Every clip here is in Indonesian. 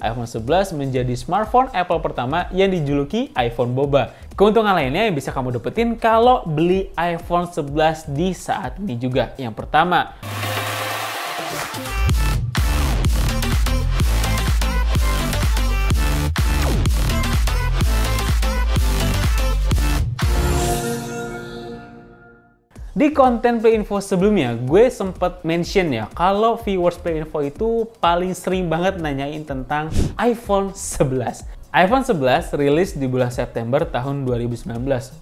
iPhone 11 menjadi smartphone Apple pertama yang dijuluki iPhone Boba. Keuntungan lainnya yang bisa kamu dapetin kalau beli iPhone 11 di saat ini juga. Yang pertama, di konten Play Info sebelumnya, gue sempet mention ya, kalau viewers Play Info itu paling sering banget nanyain tentang iPhone 11. iPhone 11 rilis di bulan September tahun 2019.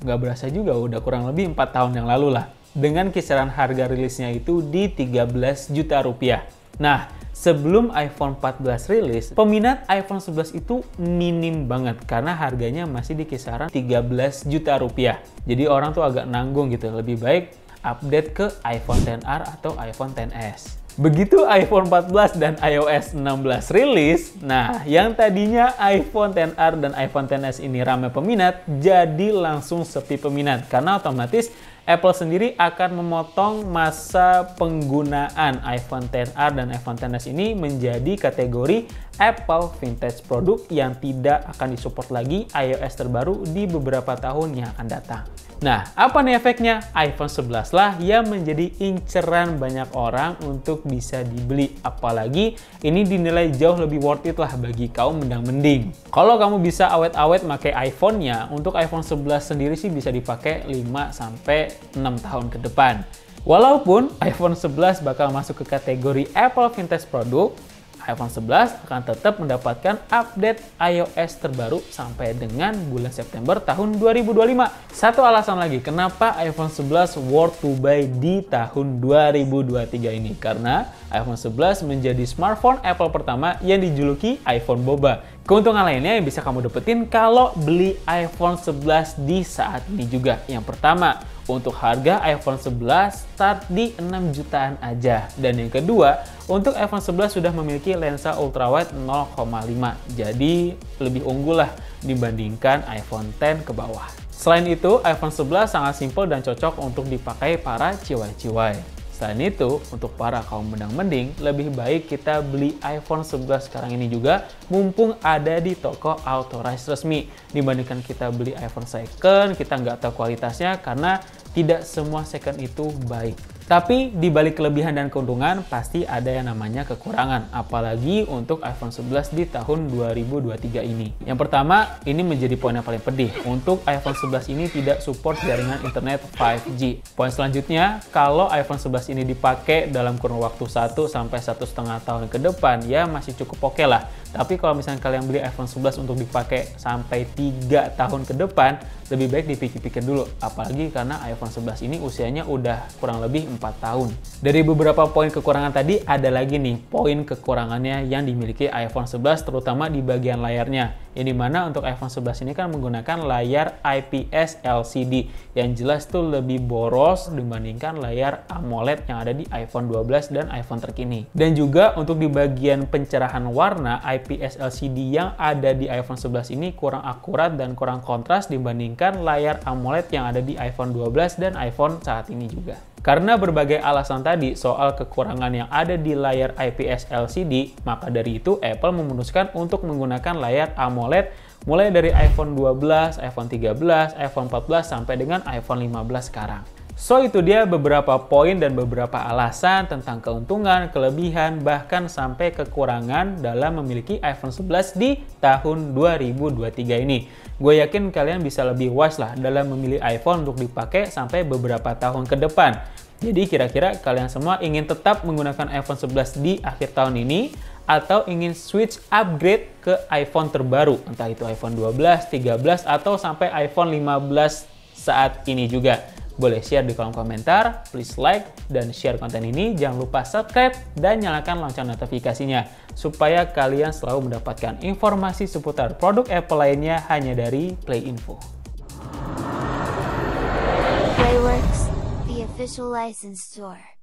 Nggak berasa juga, udah kurang lebih 4 tahun yang lalu lah. Dengan kisaran harga rilisnya itu di 13 juta rupiah. Nah, sebelum iPhone 14 rilis, peminat iPhone 11 itu minim banget karena harganya masih di kisaran 13 juta rupiah. Jadi orang tuh agak nanggung gitu, lebih baik update ke iPhone XR atau iPhone XS. Begitu iPhone 14 dan iOS 16 rilis, nah yang tadinya iPhone XR dan iPhone XS ini ramai peminat, jadi langsung sepi peminat karena otomatis Apple sendiri akan memotong masa penggunaan iPhone XR dan iPhone XS ini menjadi kategori Apple Vintage Product yang tidak akan disupport lagi iOS terbaru di beberapa tahun yang akan datang. Nah, apa nih efeknya? iPhone 11 lah yang menjadi inceran banyak orang untuk bisa dibeli. Apalagi ini dinilai jauh lebih worth it lah bagi kaum mendang-mending. Kalau kamu bisa awet-awet pakai iPhone-nya, untuk iPhone 11 sendiri sih bisa dipakai 5-6 tahun ke depan. Walaupun iPhone 11 bakal masuk ke kategori Apple Vintage Product, iPhone 11 akan tetap mendapatkan update iOS terbaru sampai dengan bulan September tahun 2025. Satu alasan lagi kenapa iPhone 11 worth to buy di tahun 2023 ini. Karena iPhone 11 menjadi smartphone Apple pertama yang dijuluki iPhone Boba. Keuntungan lainnya yang bisa kamu dapetin kalau beli iPhone 11 di saat ini juga. Yang pertama, untuk harga iPhone 11 start di 6 jutaan aja. Dan yang kedua, untuk iPhone 11 sudah memiliki lensa ultrawide 0,5. Jadi lebih unggul lah dibandingkan iPhone X ke bawah. Selain itu, iPhone 11 sangat simpel dan cocok untuk dipakai para ciwai-ciwai. Selain itu, untuk para kaum mendang-mending, lebih baik kita beli iPhone 11 sekarang ini juga, mumpung ada di toko authorized resmi. Dibandingkan kita beli iPhone second, kita nggak tahu kualitasnya karena tidak semua second itu baik. Tapi di balik kelebihan dan keuntungan pasti ada yang namanya kekurangan, apalagi untuk iPhone 11 di tahun 2023 ini. Yang pertama, ini menjadi poin yang paling pedih. Untuk iPhone 11 ini tidak support jaringan internet 5G. Poin selanjutnya, kalau iPhone 11 ini dipakai dalam kurun waktu 1 sampai 1,5 tahun ke depan, ya masih cukup oke lah. Tapi kalau misalnya kalian beli iPhone 11 untuk dipakai sampai 3 tahun ke depan, lebih baik dipikir-pikir dulu. Apalagi karena iPhone 11 ini usianya udah kurang lebih 4 tahun. Dari beberapa poin kekurangan tadi, ada lagi nih poin kekurangannya yang dimiliki iPhone 11, terutama di bagian layarnya. Yang dimana untuk iPhone 11 ini kan menggunakan layar IPS LCD yang jelas tuh lebih boros dibandingkan layar AMOLED yang ada di iPhone 12 dan iPhone terkini. Dan juga untuk di bagian pencerahan warna, IPS LCD yang ada di iPhone 11 ini kurang akurat dan kurang kontras dibandingkan layar AMOLED yang ada di iPhone 12 dan iPhone saat ini juga. Karena berbagai alasan tadi soal kekurangan yang ada di layar IPS LCD, maka dari itu Apple memutuskan untuk menggunakan layar AMOLED mulai dari iPhone 12, iPhone 13, iPhone 14 sampai dengan iPhone 15 sekarang. So itu dia beberapa poin dan beberapa alasan tentang keuntungan, kelebihan, bahkan sampai kekurangan dalam memiliki iPhone 11 di tahun 2023 ini. Gue yakin kalian bisa lebih wise lah dalam memilih iPhone untuk dipakai sampai beberapa tahun ke depan. Jadi kira-kira kalian semua ingin tetap menggunakan iPhone 11 di akhir tahun ini atau ingin switch upgrade ke iPhone terbaru, entah itu iPhone 12, 13, atau sampai iPhone 15 saat ini juga. Boleh share di kolom komentar, please like dan share konten ini. Jangan lupa subscribe dan nyalakan lonceng notifikasinya supaya kalian selalu mendapatkan informasi seputar produk Apple lainnya hanya dari Play Info. Playworks, the official license store.